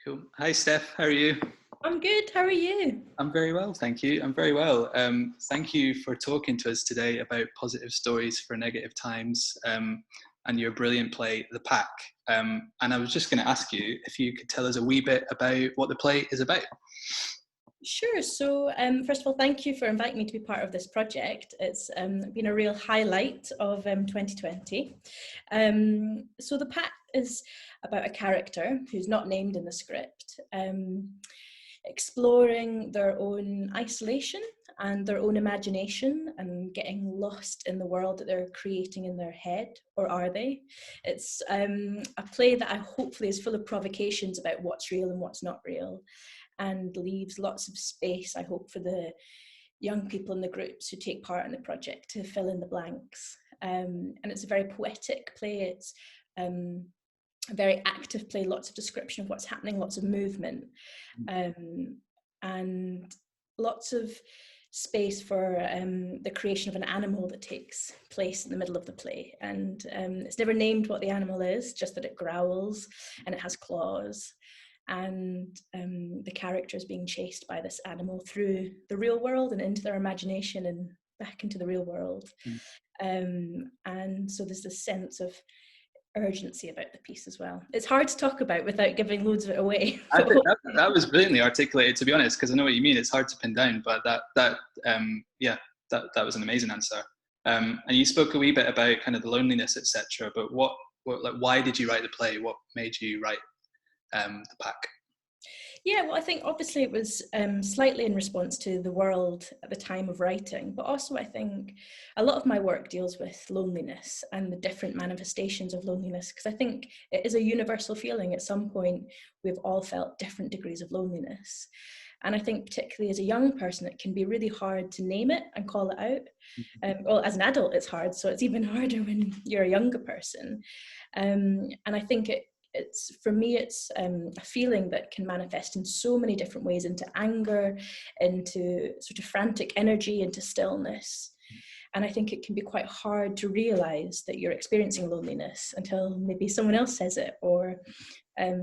Cool. Hi, Steph. How are you? I'm good. How are you? I'm very well, thank you. I'm very well. Thank you for talking to us today about positive stories for negative times and your brilliant play, The Pack. And I was just going to ask you if you could tell us a wee bit about what the play is about. Sure. So first of all, thank you for inviting me to be part of this project. It's been a real highlight of 2020. So The Pack is about a character who's not named in the script, exploring their own isolation and their own imagination and getting lost in the world that they're creating in their head, or are they? It's a play that I hopefully is full of provocations about what's real and what's not real, and leaves lots of space, I hope, for the young people in the groups who take part in the project to fill in the blanks. And it's a very poetic play. It's a very active play, lots of description of what's happening, lots of movement, and lots of space for the creation of an animal that takes place in the middle of the play. And it's never named what the animal is, just that it growls and it has claws. And the characters being chased by this animal through the real world and into their imagination and back into the real world. And so there's this sense of urgency about the piece as well. It's hard to talk about without giving loads of it away. I think that was brilliantly articulated, to be honest, because I know what you mean. It's hard to pin down, but that was an amazing answer. And you spoke a wee bit about kind of the loneliness, etc. But why did you write the play? What made you write The Pack? Yeah, well, I think obviously it was slightly in response to the world at the time of writing, but also I think a lot of my work deals with loneliness and the different manifestations of loneliness, because I think it is a universal feeling. At some point, we've all felt different degrees of loneliness. And I think particularly as a young person, it can be really hard to name it and call it out. Well, as an adult, it's hard, so it's even harder when you're a younger person. And I think for me, it's a feeling that can manifest in so many different ways, into anger, into sort of frantic energy, into stillness. And I think it can be quite hard to realize that you're experiencing loneliness until maybe someone else says it, or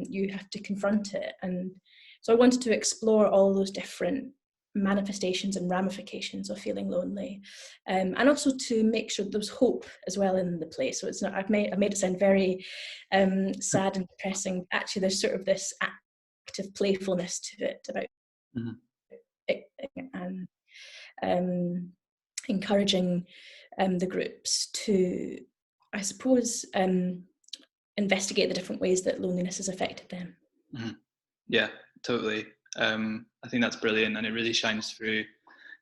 you have to confront it. And so I wanted to explore all those different manifestations and ramifications of feeling lonely, and also to make sure there was hope as well in the play. So it's not, I made it sound very sad and depressing. Actually, there's sort of this active playfulness to it about and encouraging the groups to, I suppose, investigate the different ways that loneliness has affected them. Yeah, totally. I think that's brilliant, and it really shines through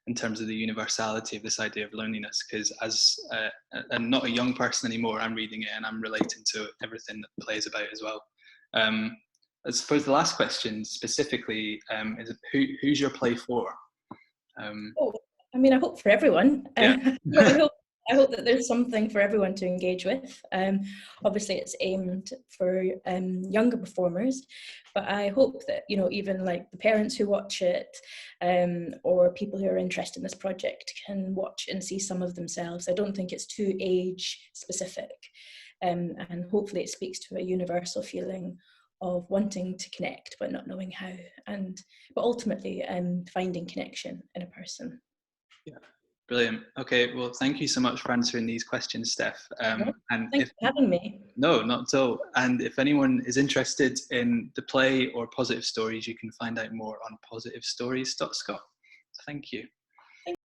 in terms of the universality of this idea of loneliness, because as I'm not a young person anymore, I'm reading it and I'm relating to everything that the play is about as well. I suppose the last question specifically is who's your play for? I mean, I hope for everyone. Yeah. I hope that there's something for everyone to engage with. Obviously, it's aimed for younger performers, but I hope that, even like the parents who watch it, or people who are interested in this project, can watch and see some of themselves. I don't think it's too age specific, and hopefully it speaks to a universal feeling of wanting to connect but not knowing how, but ultimately finding connection in a person. Yeah, brilliant. Okay, well, thank you so much for answering these questions, Steph. And thanks for having me. No, not at all. And if anyone is interested in the play or positive stories, you can find out more on positivestories.scot. Thank you.